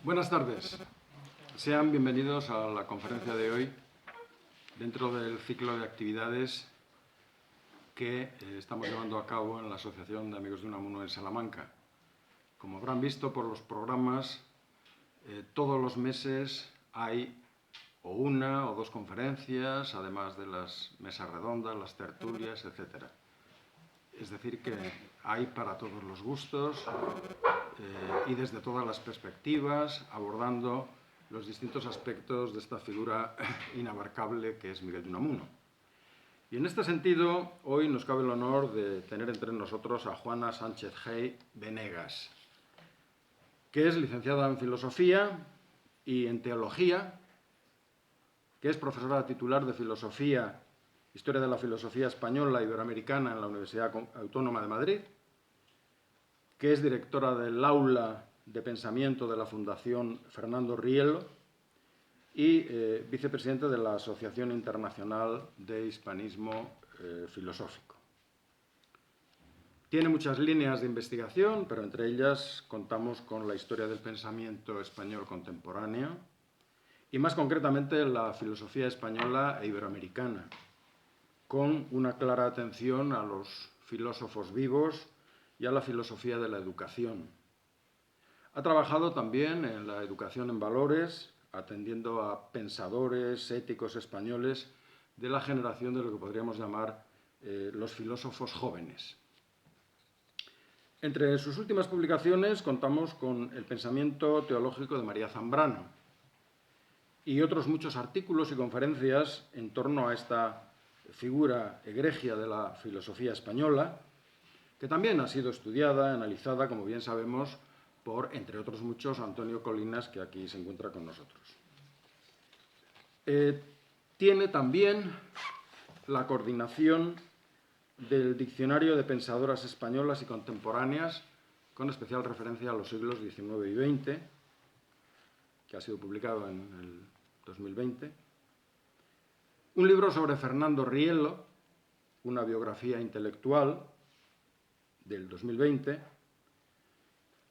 Buenas tardes. Sean bienvenidos a la conferencia de hoy dentro del ciclo de actividades que estamos llevando a cabo en la Asociación de Amigos de Unamuno en Salamanca. Como habrán visto por los programas, todos los meses hay o una o dos conferencias, además de las mesas redondas, las tertulias, etc. Es decir, que hay para todos los gustos y desde todas las perspectivas, abordando los distintos aspectos de esta figura inabarcable que es Miguel de Unamuno. Y en este sentido, hoy nos cabe el honor de tener entre nosotros a Juana Sánchez Gey Venegas, que es licenciada en Filosofía y en Teología, que es profesora titular de Filosofía, Historia de la Filosofía Española e Iberoamericana en la Universidad Autónoma de Madrid, que es directora del Aula de Pensamiento de la Fundación Fernando Riello y vicepresidente de la Asociación Internacional de Hispanismo Filosófico. Tiene muchas líneas de investigación, pero entre ellas contamos con la historia del pensamiento español contemporáneo y más concretamente la filosofía española e iberoamericana, con una clara atención a los filósofos vivos y a la filosofía de la educación. Ha trabajado también en la educación en valores, atendiendo a pensadores éticos españoles de la generación de lo que podríamos llamar los filósofos jóvenes. Entre sus últimas publicaciones contamos con El pensamiento teológico de María Zambrano y otros muchos artículos y conferencias en torno a esta figura egregia de la filosofía española, que también ha sido estudiada, analizada, como bien sabemos, por, entre otros muchos, Antonio Colinas, que aquí se encuentra con nosotros. Tiene también la coordinación del Diccionario de Pensadoras Españolas y Contemporáneas, con especial referencia a los siglos XIX y XX, que ha sido publicado en el 2020. Un libro sobre Fernando Riello, una biografía intelectual, del 2020.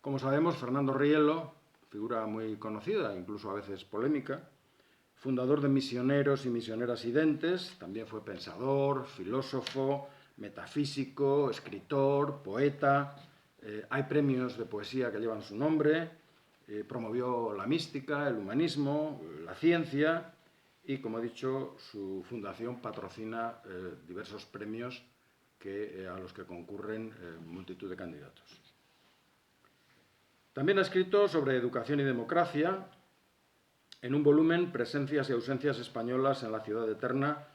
Como sabemos, Fernando Riello, figura muy conocida, incluso a veces polémica, fundador de Misioneros y Misioneras Identes, también fue pensador, filósofo, metafísico, escritor, poeta. Hay premios de poesía que llevan su nombre, promovió la mística, el humanismo, la ciencia y, como he dicho, su fundación patrocina diversos premios a los que concurren multitud de candidatos. También ha escrito sobre educación y democracia en un volumen Presencias y ausencias españolas en la ciudad eterna,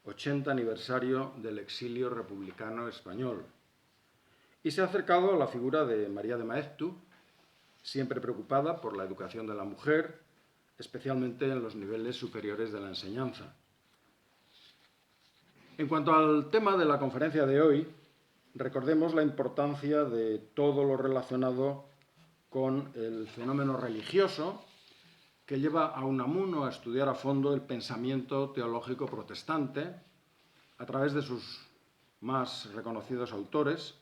80 aniversario del exilio republicano español. Y se ha acercado a la figura de María de Maeztu, siempre preocupada por la educación de la mujer, especialmente en los niveles superiores de la enseñanza. En cuanto al tema de la conferencia de hoy, recordemos la importancia de todo lo relacionado con el fenómeno religioso que lleva a Unamuno a estudiar a fondo el pensamiento teológico protestante a través de sus más reconocidos autores,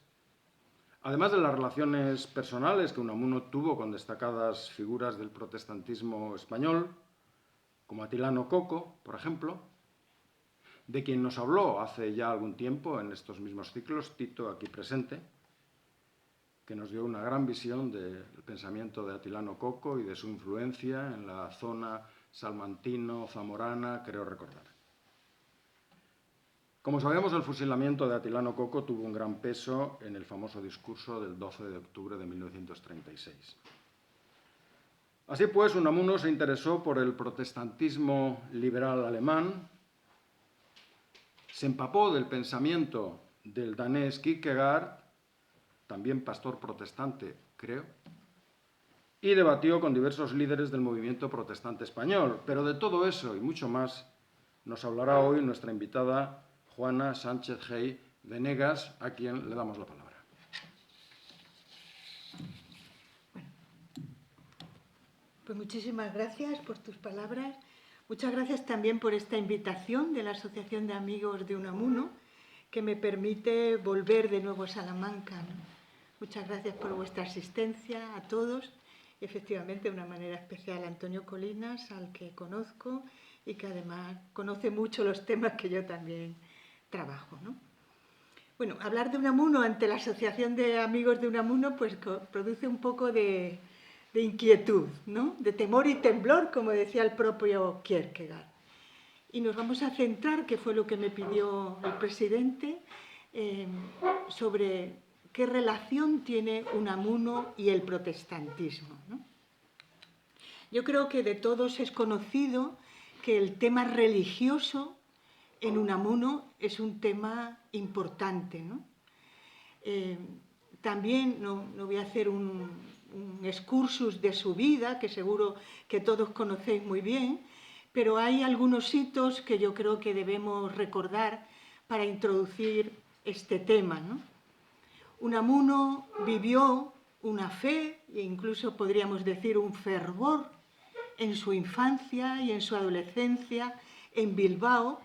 además de las relaciones personales que Unamuno tuvo con destacadas figuras del protestantismo español, como Atilano Coco, por ejemplo, de quien nos habló hace ya algún tiempo en estos mismos ciclos, Tito, aquí presente, que nos dio una gran visión del pensamiento de Atilano Coco y de su influencia en la zona salmantino-zamorana, creo recordar. Como sabemos, el fusilamiento de Atilano Coco tuvo un gran peso en el famoso discurso del 12 de octubre de 1936. Así pues, Unamuno se interesó por el protestantismo liberal alemán, se empapó del pensamiento del danés Kierkegaard, también pastor protestante, creo, y debatió con diversos líderes del movimiento protestante español. Pero de todo eso y mucho más nos hablará hoy nuestra invitada Juana Sánchez Gey Venegas, a quien le damos la palabra. Bueno, pues muchísimas gracias por tus palabras. Muchas gracias también por esta invitación de la Asociación de Amigos de Unamuno, que me permite volver de nuevo a Salamanca, ¿no? Muchas gracias por vuestra asistencia a todos efectivamente de una manera especial a Antonio Colinas, al que conozco y que además conoce mucho los temas que yo también trabajo, ¿no? Bueno, hablar de Unamuno ante la Asociación de Amigos de Unamuno pues produce un poco de inquietud, ¿no? De temor y temblor, como decía el propio Kierkegaard. Y nos vamos a centrar, que fue lo que me pidió el presidente, sobre qué relación tiene Unamuno y el protestantismo, ¿no? Yo creo que de todos es conocido que el tema religioso en Unamuno es un tema importante, ¿no? También no voy a hacer un excursus de su vida, que seguro que todos conocéis muy bien, pero hay algunos hitos que yo creo que debemos recordar para introducir este tema, ¿no? Unamuno vivió una fe, e incluso podríamos decir un fervor, en su infancia y en su adolescencia en Bilbao,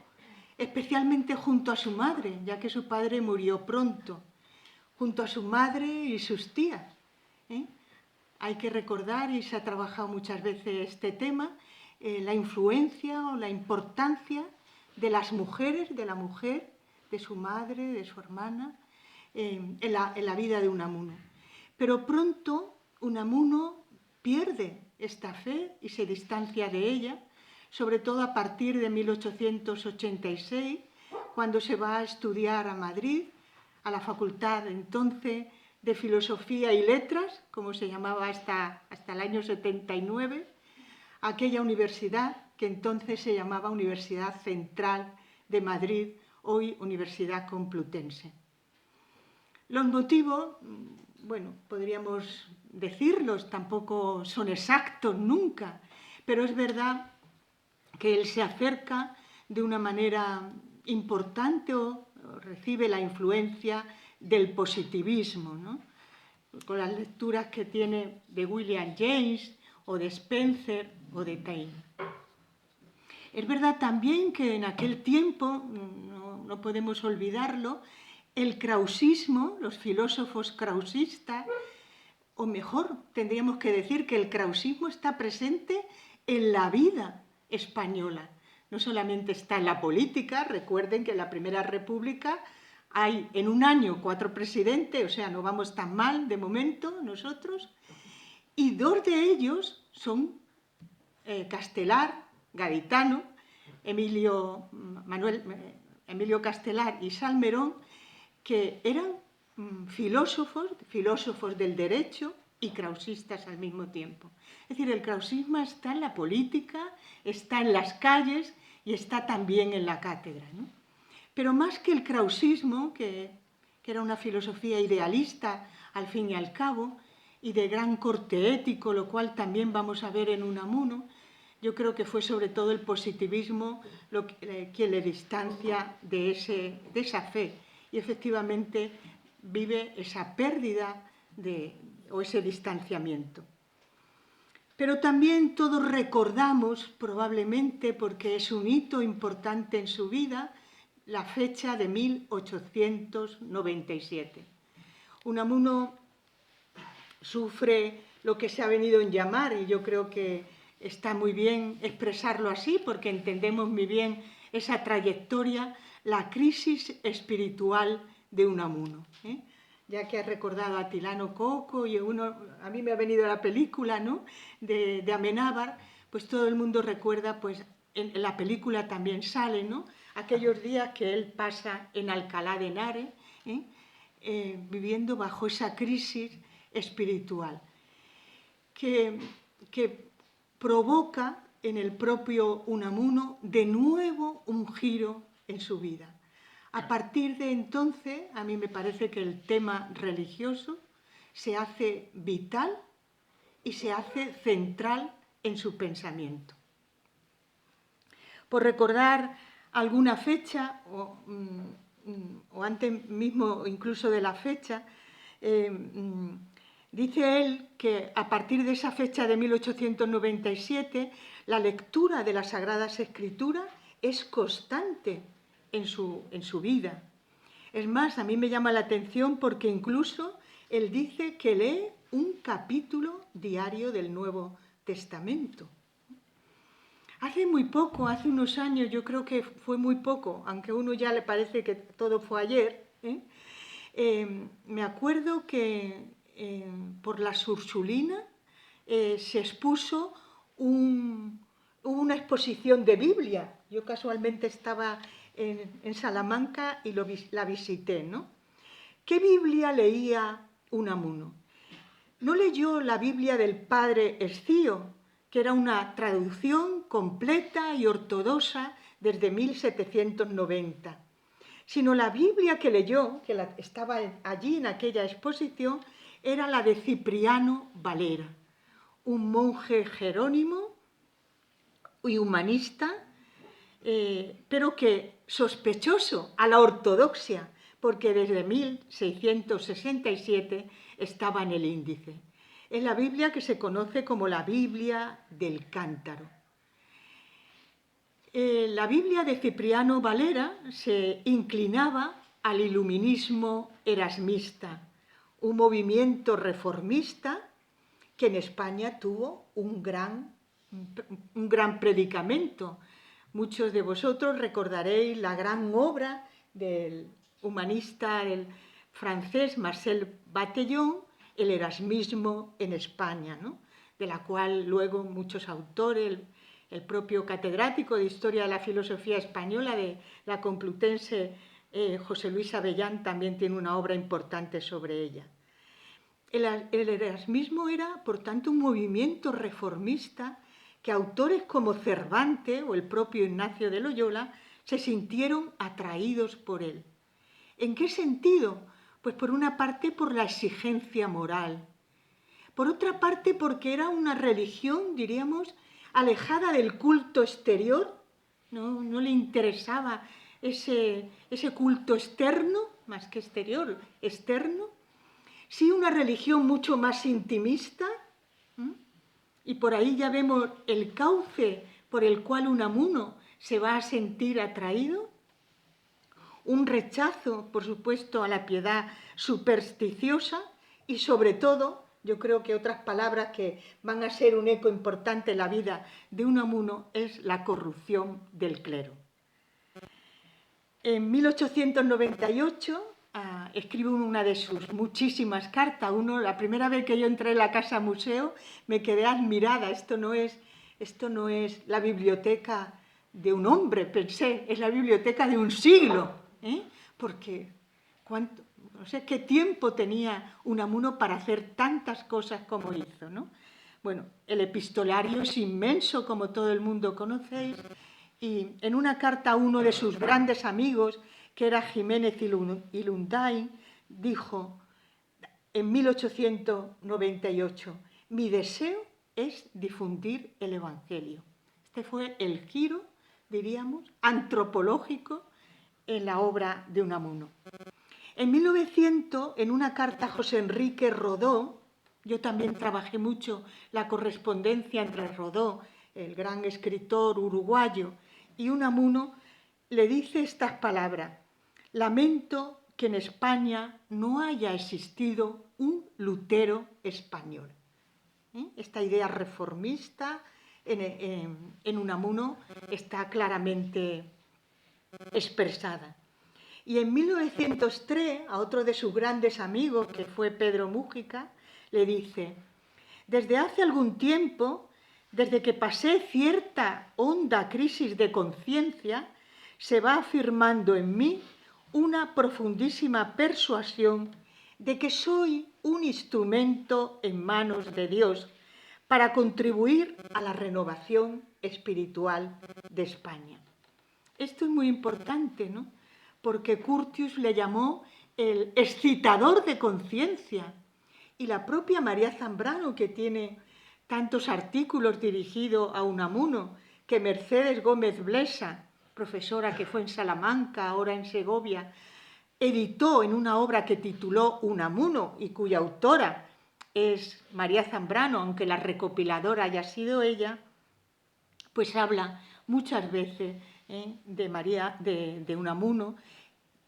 especialmente junto a su madre, ya que su padre murió pronto, junto a su madre y sus tías. Hay que recordar, y se ha trabajado muchas veces este tema, la influencia o la importancia de las mujeres, de la mujer, de su madre, de su hermana, en la vida de Unamuno. Pero pronto Unamuno pierde esta fe y se distancia de ella, sobre todo a partir de 1886, cuando se va a estudiar a Madrid, a la Facultad entonces de Filosofía y Letras, como se llamaba hasta el año 79, aquella universidad que entonces se llamaba Universidad Central de Madrid, hoy Universidad Complutense. Los motivos, bueno, podríamos decirlos, tampoco son exactos nunca, pero es verdad que él se acerca de una manera importante o recibe la influencia del positivismo, ¿no? Con las lecturas que tiene de William James o de Spencer o de Taine. Es verdad también que en aquel tiempo, no podemos olvidarlo, el krausismo, los filósofos krausistas, o mejor, tendríamos que decir que el krausismo está presente en la vida española. No solamente está en la política, recuerden que en la Primera República hay en un año 4 presidentes, o sea, no vamos tan mal de momento nosotros, y 2 de ellos son Castelar, gaditano, Emilio Castelar y Salmerón, que eran filósofos del derecho y krausistas al mismo tiempo. Es decir, el krausismo está en la política, está en las calles y está también en la cátedra, ¿no? Pero más que el krausismo, que era una filosofía idealista al fin y al cabo, y de gran corte ético, lo cual también vamos a ver en Unamuno, yo creo que fue sobre todo el positivismo quien le distancia de esa fe. Y efectivamente vive esa pérdida o ese distanciamiento. Pero también todos recordamos, probablemente porque es un hito importante en su vida, la fecha de 1897. Unamuno sufre lo que se ha venido a llamar, y yo creo que está muy bien expresarlo así, porque entendemos muy bien esa trayectoria, la crisis espiritual de Unamuno. Ya que has recordado a Tilano Coco, y a mí me ha venido la película, ¿no?, de Amenábar, pues todo el mundo recuerda, pues en la película también sale, ¿no?, aquellos días que él pasa en Alcalá de Henares, viviendo bajo esa crisis espiritual, que provoca en el propio Unamuno de nuevo un giro en su vida. A partir de entonces, a mí me parece que el tema religioso se hace vital y se hace central en su pensamiento. Por recordar alguna fecha, o antes mismo incluso de la fecha, dice él que a partir de esa fecha de 1897, la lectura de las Sagradas Escrituras es constante en su vida. Es más, a mí me llama la atención porque incluso él dice que lee un capítulo diario del Nuevo Testamento. Hace muy poco, hace unos años, yo creo que fue muy poco, aunque a uno ya le parece que todo fue ayer, me acuerdo que por las Ursulinas se expuso una exposición de Biblia. Yo casualmente estaba en Salamanca y la visité, ¿no? ¿Qué Biblia leía Unamuno? No leyó la Biblia del padre Escío, que era una traducción completa y ortodoxa desde 1790, sino la Biblia que leyó, que estaba allí en aquella exposición, era la de Cipriano Valera, un monje jerónimo y humanista, pero que sospechoso a la ortodoxia, porque desde 1667 estaba en el índice. Es la Biblia que se conoce como la Biblia del Cántaro. La Biblia de Cipriano Valera se inclinaba al iluminismo erasmista, un movimiento reformista que en España tuvo un gran predicamento. Muchos de vosotros recordaréis la gran obra del humanista francés Marcel Batellón, El erasmismo en España, ¿no? De la cual luego muchos autores, el propio catedrático de Historia de la Filosofía Española de la Complutense, José Luis Avellán, también tiene una obra importante sobre ella. El erasmismo era, por tanto, un movimiento reformista que autores como Cervantes o el propio Ignacio de Loyola se sintieron atraídos por él. ¿En qué sentido? Pues por una parte por la exigencia moral, por otra parte porque era una religión, diríamos, alejada del culto exterior, no le interesaba ese culto externo, más que exterior, externo, sí una religión mucho más intimista, y por ahí ya vemos el cauce por el cual Unamuno se va a sentir atraído. Un rechazo, por supuesto, a la piedad supersticiosa y, sobre todo, yo creo que otras palabras que van a ser un eco importante en la vida de Unamuno es la corrupción del clero. En 1898 escribe una de sus muchísimas cartas. La primera vez que yo entré en la Casa Museo me quedé admirada. Esto no es la biblioteca de un hombre, pensé, es la biblioteca de un siglo. Porque no sé qué tiempo tenía Unamuno para hacer tantas cosas como hizo, ¿no? Bueno, el epistolario es inmenso, como todo el mundo conocéis, y en una carta a uno de sus grandes amigos, que era Jiménez y Lundain, dijo en 1898, mi deseo es difundir el Evangelio. Este fue el giro, diríamos, antropológico en la obra de Unamuno. En 1900, en una carta a José Enrique Rodó, yo también trabajé mucho la correspondencia entre Rodó, el gran escritor uruguayo, y Unamuno, le dice estas palabras: lamento que en España no haya existido un Lutero español. Esta idea reformista en Unamuno está claramente expresada. Y en 1903, a otro de sus grandes amigos, que fue Pedro Mújica, le dice: desde hace algún tiempo, desde que pasé cierta honda crisis de conciencia, se va afirmando en mí una profundísima persuasión de que soy un instrumento en manos de Dios para contribuir a la renovación espiritual de España. Esto es muy importante, ¿no? Porque Curtius le llamó el excitador de conciencia, y la propia María Zambrano, que tiene tantos artículos dirigidos a Unamuno, que Mercedes Gómez Blesa, profesora que fue en Salamanca, ahora en Segovia, editó en una obra que tituló Unamuno y cuya autora es María Zambrano, aunque la recopiladora haya sido ella, pues habla muchas veces de Unamuno.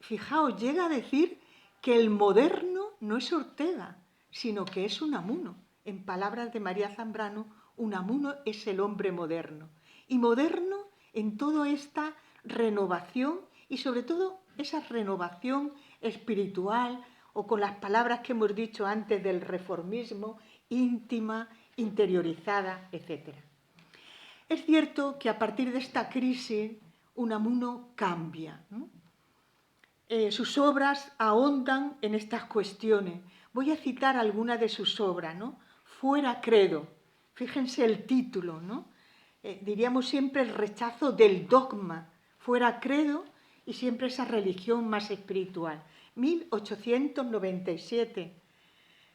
Fijaos, llega a decir que el moderno no es Ortega, sino que es Unamuno. En palabras de María Zambrano, Unamuno es el hombre moderno. Y moderno en toda esta renovación y sobre todo esa renovación espiritual o con las palabras que hemos dicho antes del reformismo, íntima, interiorizada, etc. Es cierto que a partir de esta crisis Unamuno cambia, ¿no? Sus obras ahondan en estas cuestiones. Voy a citar algunas de sus obras, ¿no? Fuera credo, fíjense el título, ¿no? Diríamos siempre el rechazo del dogma, fuera credo y siempre esa religión más espiritual. 1897.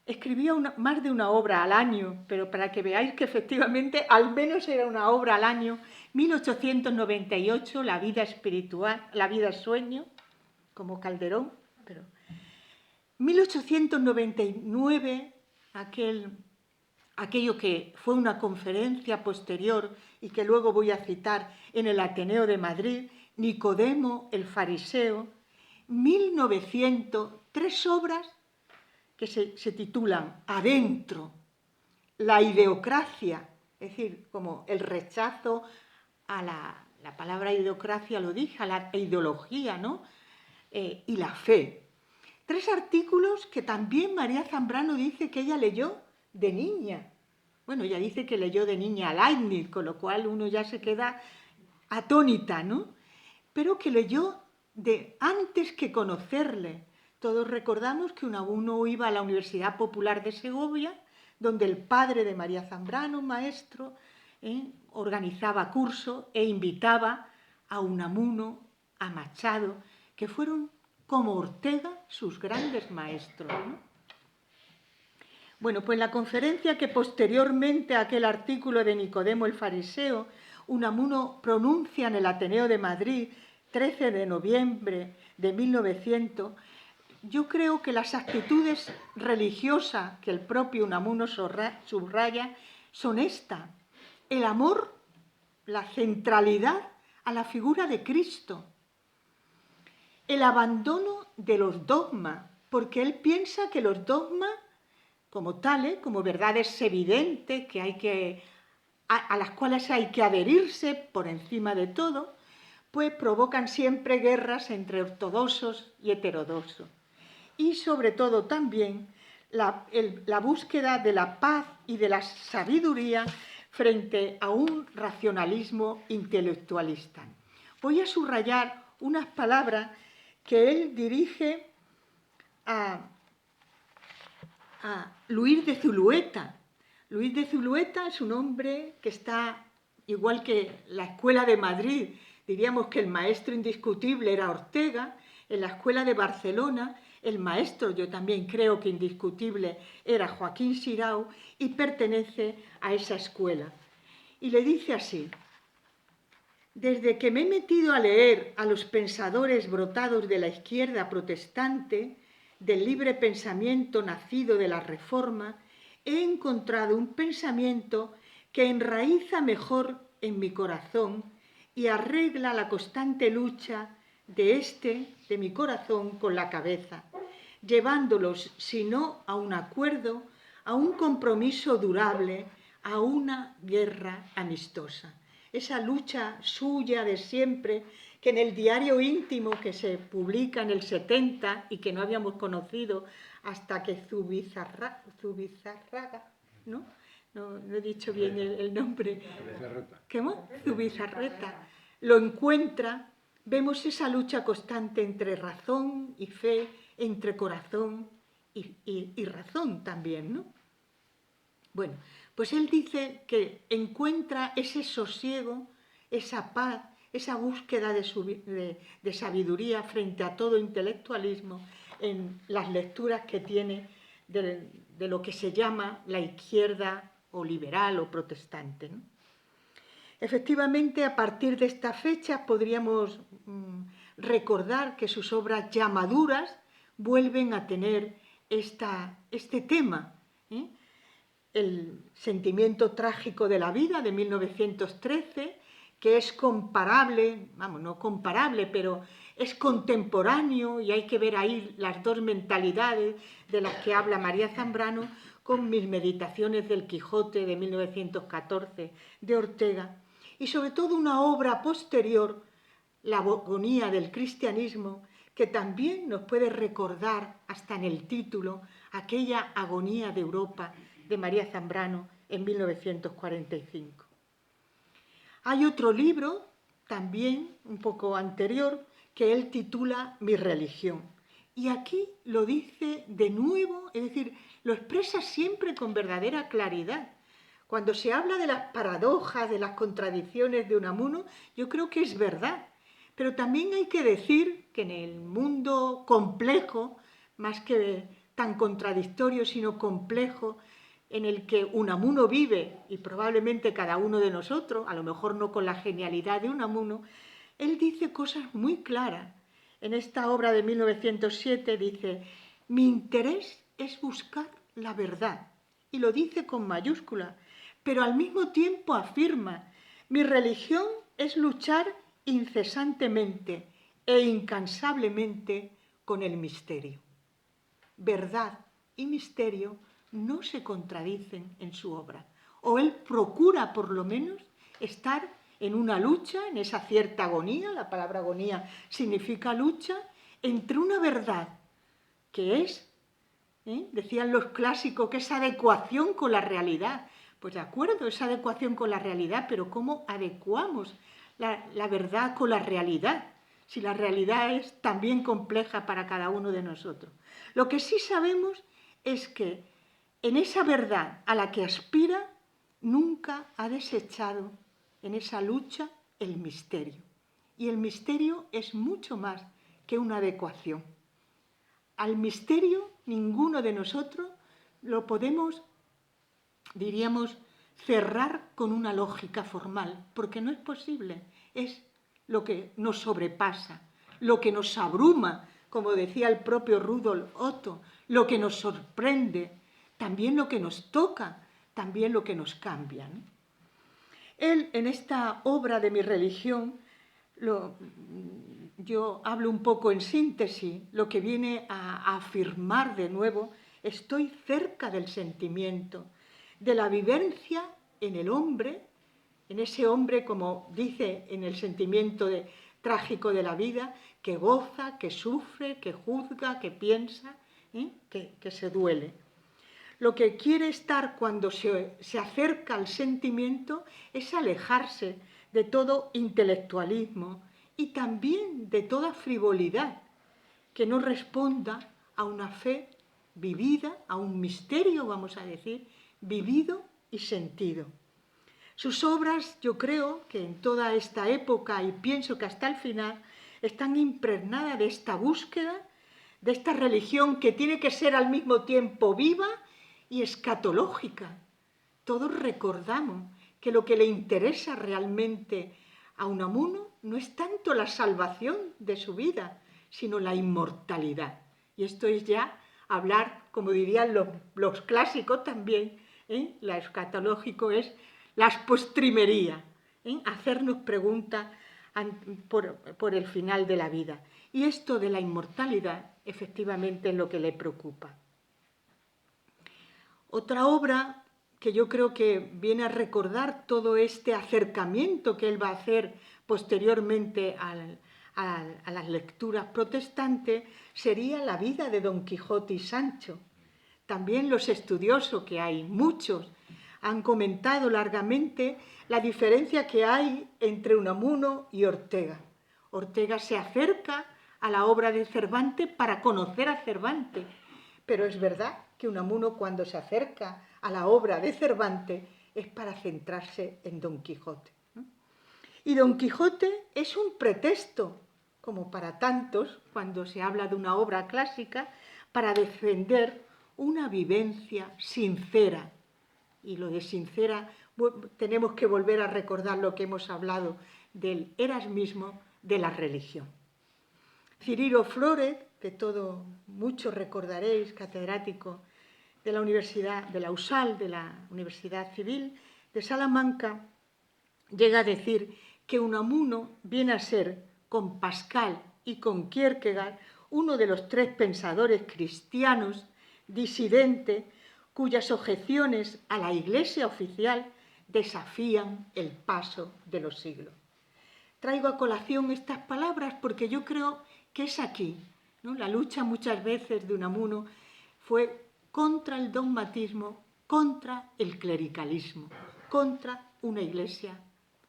Escribía más de una obra al año, pero para que veáis que efectivamente al menos era una obra al año. 1898, La vida espiritual, La vida sueño, como Calderón, pero 1899, aquello que fue una conferencia posterior y que luego voy a citar en el Ateneo de Madrid, Nicodemo el fariseo, 1900, 3 obras que se titulan Adentro, la ideocracia, es decir, como el rechazo a la palabra ideocracia lo dije, a la ideología, ¿no? Y la fe. 3 artículos que también María Zambrano dice que ella leyó de niña. Bueno, ella dice que leyó de niña a Leibniz, con lo cual uno ya se queda atónita, ¿no? Pero que leyó antes que conocerle. Todos recordamos que Unamuno iba a la Universidad Popular de Segovia, donde el padre de María Zambrano, maestro, organizaba cursos e invitaba a Unamuno, a Machado, que fueron como Ortega sus grandes maestros, ¿no? Bueno, pues la conferencia que posteriormente a aquel artículo de Nicodemo el fariseo, Unamuno pronuncia en el Ateneo de Madrid, 13 de noviembre de 1900, yo creo que las actitudes religiosas que el propio Unamuno subraya son estas: el amor, la centralidad a la figura de Cristo, el abandono de los dogmas, porque él piensa que los dogmas, como tales, como verdades evidentes a las cuales hay que adherirse por encima de todo, pues provocan siempre guerras entre ortodoxos y heterodoxos. Y sobre todo también la búsqueda de la paz y de la sabiduría frente a un racionalismo intelectualista. Voy a subrayar unas palabras que él dirige a Luis de Zulueta. Luis de Zulueta es un hombre que está, igual que la Escuela de Madrid, diríamos que el maestro indiscutible era Ortega. En la Escuela de Barcelona, el maestro, yo también creo que indiscutible, era Joaquín Xirau, y pertenece a esa escuela. Y le dice así: desde que me he metido a leer a los pensadores brotados de la izquierda protestante, del libre pensamiento nacido de la Reforma, he encontrado un pensamiento que enraiza mejor en mi corazón y arregla la constante lucha de mi corazón, con la cabeza, llevándolos, si no a un acuerdo, a un compromiso durable, a una guerra amistosa. Esa lucha suya de siempre, que en el diario íntimo que se publica en el 70 y que no habíamos conocido hasta que Zubizarraga, ¿no? No he dicho bien el nombre. ¿Cómo? Zubizarreta. Lo encuentra. Vemos esa lucha constante entre razón y fe, entre corazón y razón también, ¿no? Bueno, pues él dice que encuentra ese sosiego, esa paz, esa búsqueda de sabiduría frente a todo intelectualismo en las lecturas que tiene de lo que se llama la izquierda o liberal o protestante, ¿no? Efectivamente, a partir de esta fecha podríamos recordar que sus obras ya maduras vuelven a tener este tema, ¿eh? El sentimiento trágico de la vida, de 1913, que es comparable, vamos, no comparable, pero es contemporáneo y hay que ver ahí las dos mentalidades de las que habla María Zambrano con mis meditaciones del Quijote de 1914 de Ortega y sobre todo una obra posterior, La agonía del cristianismo, que también nos puede recordar hasta en el título aquella agonía de Europa de María Zambrano en 1945. Hay otro libro, también un poco anterior, que él titula Mi religión. Y aquí lo dice de nuevo, es decir, lo expresa siempre con verdadera claridad. Cuando se habla de las paradojas, de las contradicciones de Unamuno, yo creo que es verdad. Pero también hay que decir que en el mundo complejo, más que tan contradictorio, sino complejo, en el que Unamuno vive, y probablemente cada uno de nosotros, a lo mejor no con la genialidad de Unamuno, él dice cosas muy claras. En esta obra de 1907 dice, mi interés es buscar la verdad, y lo dice con mayúscula, pero al mismo tiempo afirma, mi religión es luchar incesantemente e incansablemente con el misterio. Verdad y misterio no se contradicen en su obra, o él procura por lo menos estar en una lucha, en esa cierta agonía, la palabra agonía significa lucha, entre una verdad que es, decían los clásicos, que es adecuación con la realidad. Pues de acuerdo, es adecuación con la realidad, pero ¿cómo adecuamos la verdad con la realidad? Si la realidad es también compleja para cada uno de nosotros. Lo que sí sabemos es que en esa verdad a la que aspira nunca ha desechado en esa lucha el misterio. Y el misterio es mucho más que una adecuación. Al misterio ninguno de nosotros lo podemos, diríamos, cerrar con una lógica formal, porque no es posible. Es lo que nos sobrepasa, lo que nos abruma, como decía el propio Rudolf Otto, lo que nos sorprende, también lo que nos toca, también lo que nos cambia, ¿no? Él, en esta obra de Mi religión, yo hablo un poco en síntesis, lo que viene a afirmar de nuevo, estoy cerca del sentimiento, de la vivencia en el hombre, en ese hombre, como dice en el sentimiento trágico de la vida, que goza, que sufre, que juzga, que piensa, que se duele. Lo que quiere estar cuando se acerca al sentimiento es alejarse de todo intelectualismo y también de toda frivolidad que no responda a una fe vivida, a un misterio, vamos a decir, vivido y sentido. Sus obras, yo creo que en toda esta época, y pienso que hasta el final, están impregnadas de esta búsqueda, de esta religión que tiene que ser al mismo tiempo viva y escatológica. Todos recordamos que lo que le interesa realmente a Unamuno no es tanto la salvación de su vida, sino la inmortalidad. Y esto es ya hablar, como dirían los clásicos también, la escatológico es las postrimerías, hacernos preguntas por el final de la vida. Y esto de la inmortalidad efectivamente es lo que le preocupa. Otra obra que yo creo que viene a recordar todo este acercamiento que él va a hacer posteriormente a las lecturas protestantes sería la vida de Don Quijote y Sancho. También los estudiosos, que hay muchos, han comentado largamente la diferencia que hay entre Unamuno y Ortega. Ortega se acerca a la obra de Cervantes para conocer a Cervantes, pero es verdad que Unamuno cuando se acerca a la obra de Cervantes es para centrarse en Don Quijote. Y Don Quijote es un pretexto, como para tantos, cuando se habla de una obra clásica, para defender una vivencia sincera. Y lo de sincera, tenemos que volver a recordar lo que hemos hablado del erasmismo de la religión. Cirilo Flórez, que muchos recordaréis, catedrático de la Universidad de la USAL, de la Universidad Civil de Salamanca, llega a decir que Unamuno viene a ser, con Pascal y con Kierkegaard, uno de los tres pensadores cristianos disidentes cuyas objeciones a la Iglesia oficial desafían el paso de los siglos. Traigo a colación estas palabras porque yo creo que es aquí, ¿no? La lucha muchas veces de Unamuno fue contra el dogmatismo, contra el clericalismo, contra una Iglesia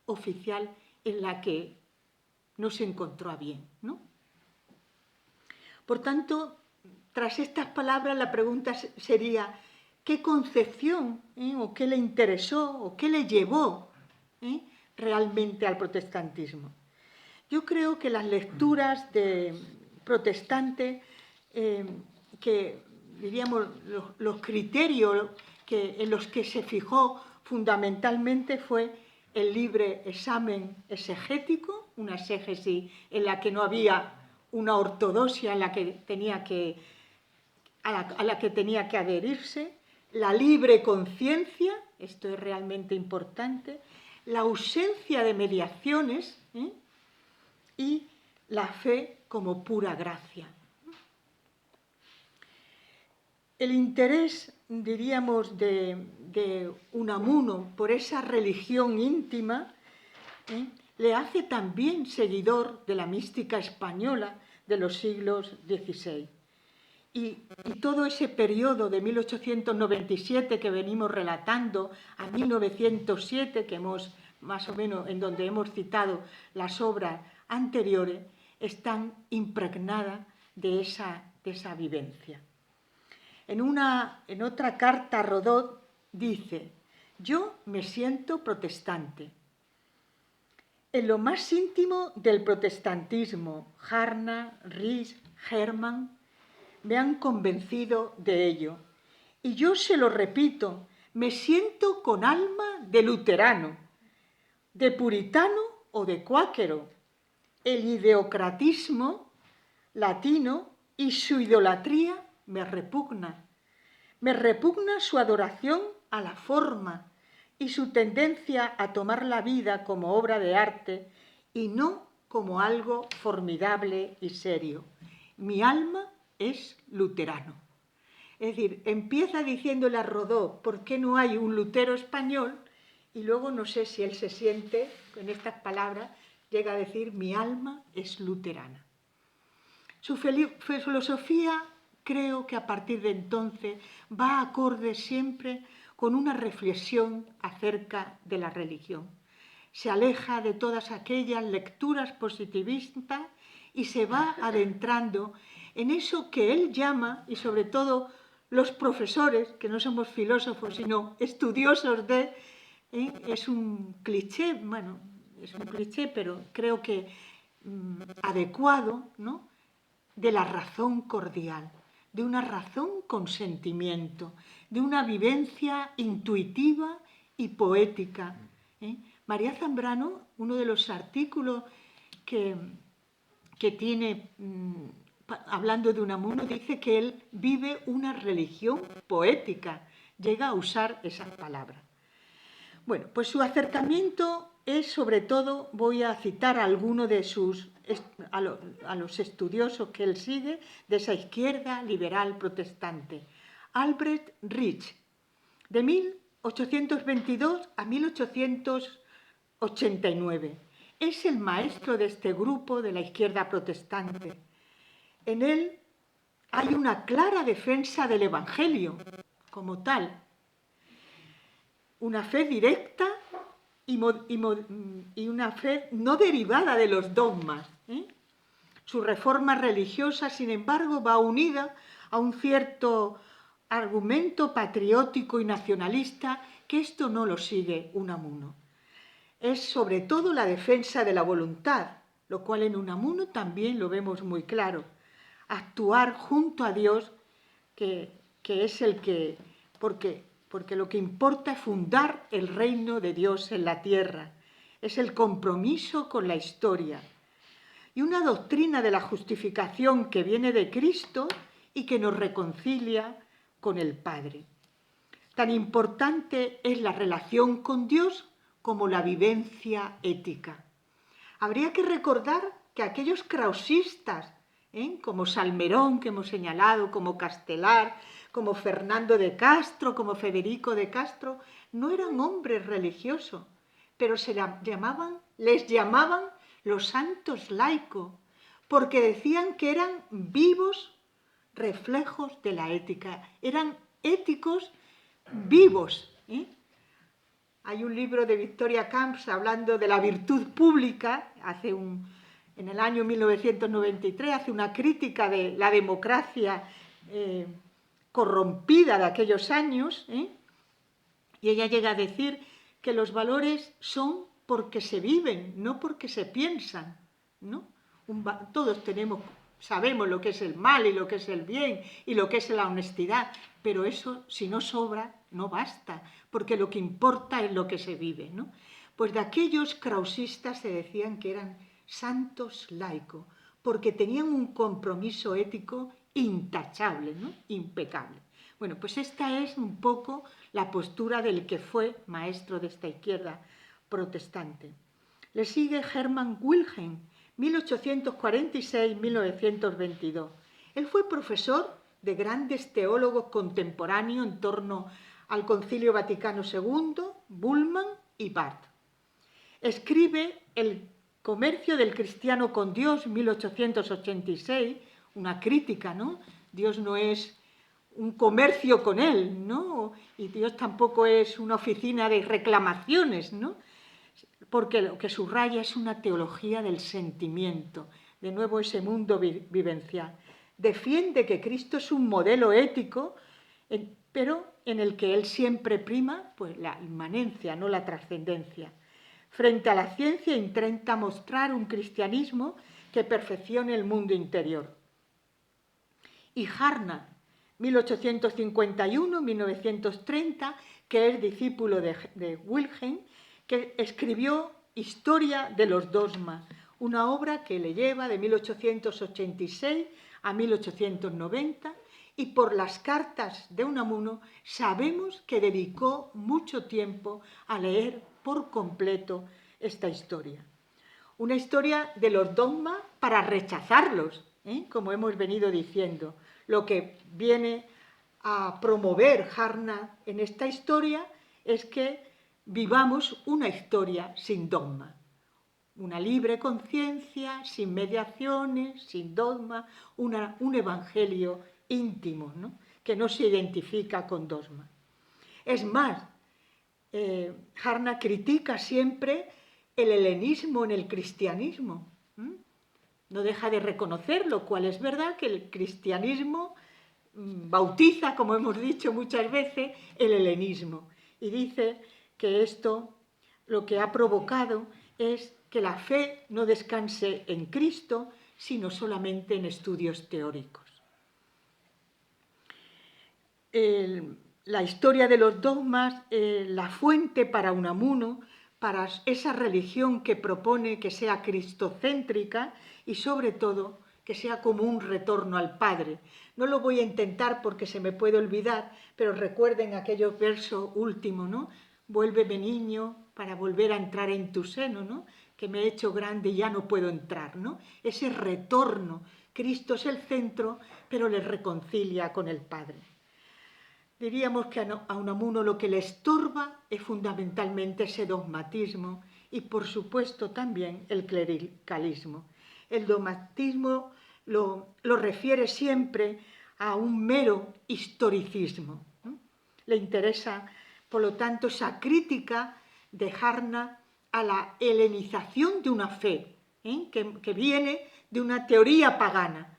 oficial en la que no se encontró a bien, ¿no? Por tanto, tras estas palabras la pregunta sería ¿qué concepción o qué le interesó o qué le llevó realmente al protestantismo? Yo creo que las lecturas de protestantes, que diríamos los criterios en los que se fijó fundamentalmente fue el libre examen exegético, una exégesis en la que no había una ortodoxia a la que tenía que adherirse, la libre conciencia, esto es realmente importante, la ausencia de mediaciones y la fe como pura gracia. El interés, diríamos, de Unamuno por esa religión íntima le hace también seguidor de la mística española de los siglos XVI. Y todo ese periodo de 1897 que venimos relatando a 1907, que hemos más o menos en donde hemos citado las obras anteriores, están impregnadas de esa vivencia. En otra carta a Rodot dice: yo me siento protestante. En lo más íntimo del protestantismo, Harnack, Ries, Hermann me han convencido de ello. Y yo se lo repito, me siento con alma de luterano, de puritano o de cuáquero. El ideocratismo latino y su idolatría me repugna. Me repugna su adoración a la forma y su tendencia a tomar la vida como obra de arte y no como algo formidable y serio. Mi alma es luterano. Es decir, empieza diciéndole a Rodó por qué no hay un Lutero español y luego no sé si él se siente, en estas palabras, llega a decir mi alma es luterana. Su filosofía creo que a partir de entonces va acorde siempre con una reflexión acerca de la religión. Se aleja de todas aquellas lecturas positivistas y se va adentrando en eso que él llama, y sobre todo los profesores, que no somos filósofos sino estudiosos de, es un cliché, bueno, es un cliché, pero creo que adecuado, ¿no?, de la razón cordial, de una razón con sentimiento, de una vivencia intuitiva y poética. María Zambrano, uno de los artículos que tiene, hablando de Unamuno, dice que él vive una religión poética, llega a usar esas palabras. Bueno, pues su acercamiento es sobre todo, voy a citar a alguno de a los estudiosos que él sigue, de esa izquierda liberal protestante. Albrecht Ritsch, de 1822 a 1889. Es el maestro de este grupo de la izquierda protestante. En él hay una clara defensa del Evangelio como tal, una fe directa y una fe no derivada de los dogmas. Su reforma religiosa, sin embargo, va unida a un cierto argumento patriótico y nacionalista, que esto no lo sigue Unamuno. Es sobre todo la defensa de la voluntad, lo cual en Unamuno también lo vemos muy claro. Actuar junto a Dios, que es el que... Porque lo que importa es fundar el reino de Dios en la tierra. Es el compromiso con la historia. Y una doctrina de la justificación que viene de Cristo y que nos reconcilia con el Padre. Tan importante es la relación con Dios como la vivencia ética. Habría que recordar que aquellos krausistas, como Salmerón, que hemos señalado, como Castelar, como Fernando de Castro, como Federico de Castro, no eran hombres religiosos, pero les llamaban los santos laicos, porque decían que eran vivos reflejos de la ética, eran éticos vivos. Hay un libro de Victoria Camps hablando de la virtud pública, en el año 1993, hace una crítica de la democracia corrompida de aquellos años, y ella llega a decir que los valores son porque se viven, no porque se piensan, ¿no? Todos sabemos lo que es el mal y lo que es el bien y lo que es la honestidad, pero eso, si no sobra, no basta, porque lo que importa es lo que se vive, ¿no? Pues de aquellos krausistas se decían que eran santos laicos, porque tenían un compromiso ético intachable, ¿no? Impecable. Bueno, pues esta es un poco la postura del que fue maestro de esta izquierda protestante. Le sigue Hermann Wilhelm, 1846-1922. Él fue profesor de grandes teólogos contemporáneos en torno al Concilio Vaticano II, Bultmann y Barth. Escribe El comercio del cristiano con Dios, 1886, una crítica, ¿no? Dios no es un comercio con él, ¿no? Y Dios tampoco es una oficina de reclamaciones, ¿no? Porque lo que subraya es una teología del sentimiento, de nuevo ese mundo vivencial. Defiende que Cristo es un modelo ético, pero en el que él siempre prima pues, la inmanencia, no la trascendencia. Frente a la ciencia intenta mostrar un cristianismo que perfeccione el mundo interior. Y Harnack, 1851-1930, que es discípulo de Wilhelm, que escribió Historia de los dogmas, una obra que le lleva de 1886 a 1890, y por las cartas de Unamuno sabemos que dedicó mucho tiempo a leer por completo esta historia. Una historia de los dogmas para rechazarlos, como hemos venido diciendo. Lo que viene a promover Harnack en esta historia es que vivamos una historia sin dogma, una libre conciencia, sin mediaciones, sin dogma, un evangelio íntimo, ¿no? Que no se identifica con dogma. Es más, Harnack critica siempre el helenismo en el cristianismo. No deja de reconocer, lo cual es verdad, que el cristianismo bautiza, como hemos dicho muchas veces, el helenismo. Y dice que esto lo que ha provocado es que la fe no descanse en Cristo, sino solamente en estudios teóricos. La historia de los dogmas, la fuente para Unamuno, para esa religión que propone que sea cristocéntrica y sobre todo que sea como un retorno al Padre. No lo voy a intentar porque se me puede olvidar, pero recuerden aquellos versos últimos, ¿no? Vuélveme niño para volver a entrar en tu seno, ¿no? Que me he hecho grande y ya no puedo entrar, ¿no? Ese retorno. Cristo es el centro, pero les reconcilia con el Padre. Diríamos que a Unamuno lo que le estorba es fundamentalmente ese dogmatismo y, por supuesto, también el clericalismo. El dogmatismo lo refiere siempre a un mero historicismo, ¿no? Le interesa, por lo tanto, esa crítica de Harnack a la helenización de una fe, que viene de una teoría pagana,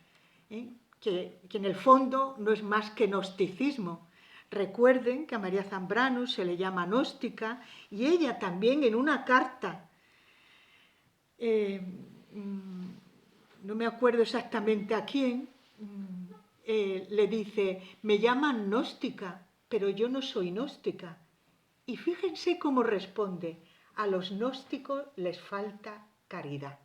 que en el fondo no es más que gnosticismo. Recuerden que a María Zambrano se le llama gnóstica y ella también en una carta, no me acuerdo exactamente a quién, le dice, me llaman gnóstica, pero yo no soy gnóstica. Y fíjense cómo responde, a los gnósticos les falta caridad.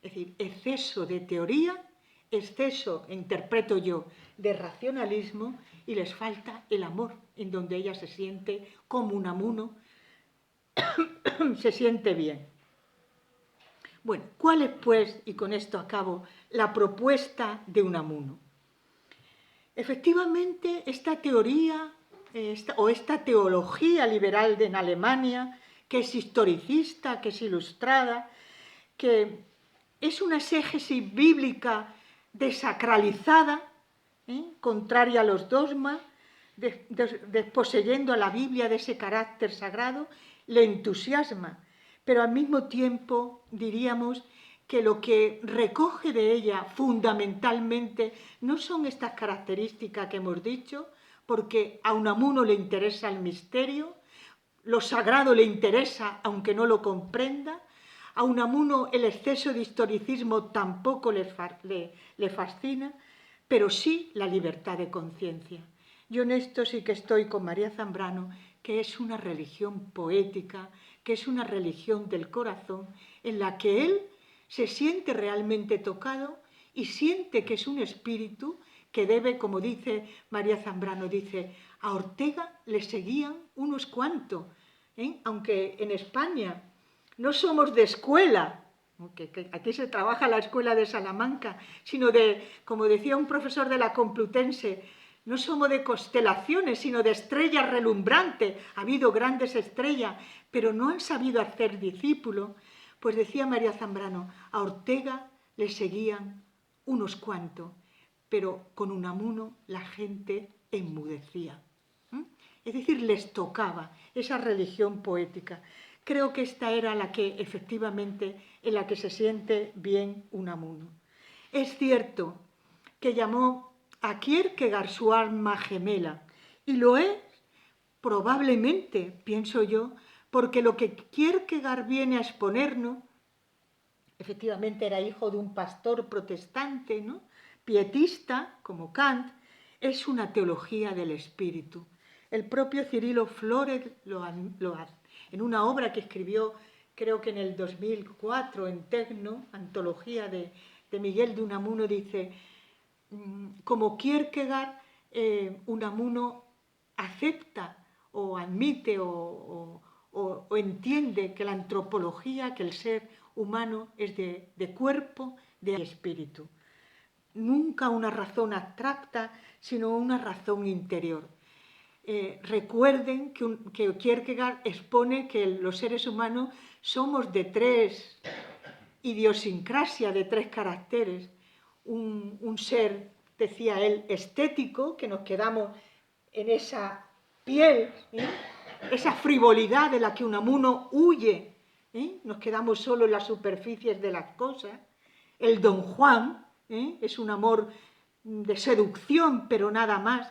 Es decir, exceso de teoría, exceso, interpreto yo, de racionalismo, y les falta el amor, en donde ella se siente como Unamuno, se siente bien. Bueno, ¿cuál es, pues, y con esto acabo, la propuesta de Unamuno? Efectivamente, esta teoría esta teología liberal en Alemania, que es historicista, que es ilustrada, que es una exégesis bíblica desacralizada, contraria a los dogmas, desposeyendo a la Biblia de ese carácter sagrado, le entusiasma, pero al mismo tiempo diríamos que lo que recoge de ella fundamentalmente no son estas características que hemos dicho, porque a Unamuno le interesa el misterio, lo sagrado le interesa aunque no lo comprenda, a Unamuno el exceso de historicismo tampoco le fascina, pero sí la libertad de conciencia. Yo en esto sí que estoy con María Zambrano, que es una religión poética, que es una religión del corazón, en la que él se siente realmente tocado y siente que es un espíritu que debe, como dice María Zambrano, dice, a Ortega le seguían unos cuantos, aunque en España no somos de escuela, que aquí se trabaja la escuela de Salamanca, sino de, como decía un profesor de la Complutense, no somos de constelaciones, sino de estrellas relumbrantes. Ha habido grandes estrellas, pero no han sabido hacer discípulos. Pues decía María Zambrano, a Ortega le seguían unos cuantos, pero con Unamuno la gente enmudecía. Es decir, les tocaba esa religión poética. Creo que esta era la que efectivamente en la que se siente bien Unamuno. Es cierto que llamó a Kierkegaard su alma gemela, y lo es probablemente, pienso yo, porque lo que Kierkegaard viene a exponernos, efectivamente era hijo de un pastor protestante, ¿no?, pietista, como Kant, es una teología del espíritu. El propio Cirilo Flores en una obra que escribió, creo que en el 2004, en Tecno, antología de Miguel de Unamuno, dice, como Kierkegaard, Unamuno acepta o admite o entiende que la antropología, que el ser humano es de cuerpo, de espíritu. Nunca una razón abstracta, sino una razón interior. Recuerden que Kierkegaard expone que los seres humanos somos de tres idiosincrasia, de tres caracteres. Un ser, decía él, estético, que nos quedamos en esa piel, esa frivolidad de la que Unamuno huye, nos quedamos solo en las superficies de las cosas. El Don Juan es un amor de seducción, pero nada más.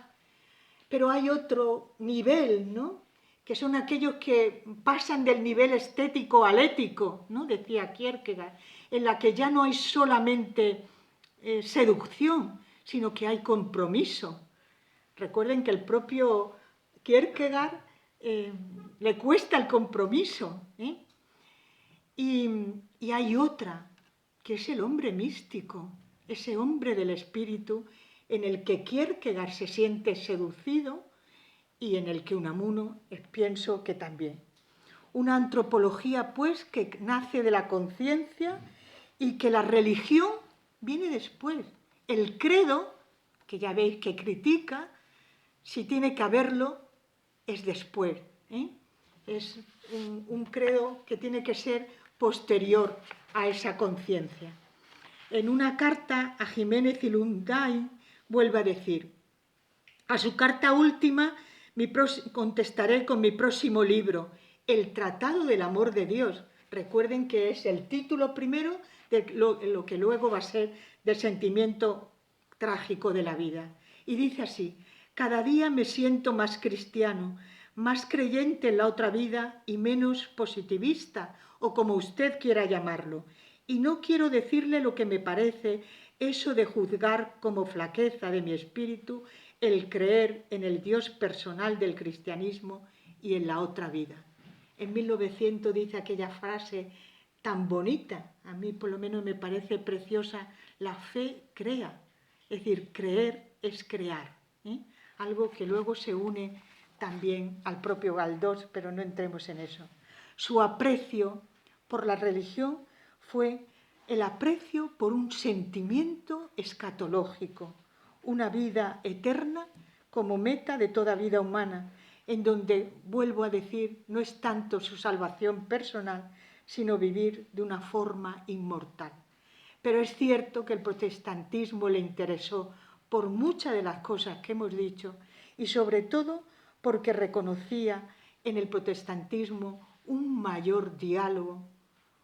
Pero hay otro nivel, ¿no?, que son aquellos que pasan del nivel estético al ético, ¿no?, decía Kierkegaard, en la que ya no hay solamente seducción, sino que hay compromiso. Recuerden que el propio Kierkegaard le cuesta el compromiso. Y hay otra, que es el hombre místico, ese hombre del espíritu en el que Kierkegaard se siente seducido y en el que Unamuno pienso que también. Una antropología, pues, que nace de la conciencia y que la religión viene después. El credo, que ya veis que critica, si tiene que haberlo, es después. Es un credo que tiene que ser posterior a esa conciencia. En una carta a Jiménez y Lundain vuelve a decir, a su carta última contestaré con mi próximo libro, El Tratado del Amor de Dios. Recuerden que es el título primero de lo que luego va a ser del sentimiento trágico de la vida. Y dice así, cada día me siento más cristiano, más creyente en la otra vida y menos positivista, o como usted quiera llamarlo. Y no quiero decirle lo que me parece eso de juzgar como flaqueza de mi espíritu el creer en el Dios personal del cristianismo y en la otra vida. En 1900 dice aquella frase tan bonita, a mí por lo menos me parece preciosa, la fe crea, es decir, creer es crear, algo que luego se une también al propio Galdós, pero no entremos en eso. Su aprecio por la religión fue el aprecio por un sentimiento escatológico, una vida eterna como meta de toda vida humana, en donde, vuelvo a decir, no es tanto su salvación personal, sino vivir de una forma inmortal. Pero es cierto que el protestantismo le interesó por muchas de las cosas que hemos dicho y sobre todo porque reconocía en el protestantismo un mayor diálogo,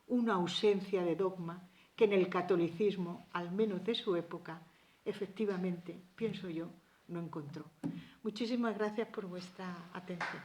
una ausencia de dogma que en el catolicismo, al menos de su época, efectivamente, pienso yo, no encontró. Muchísimas gracias por vuestra atención.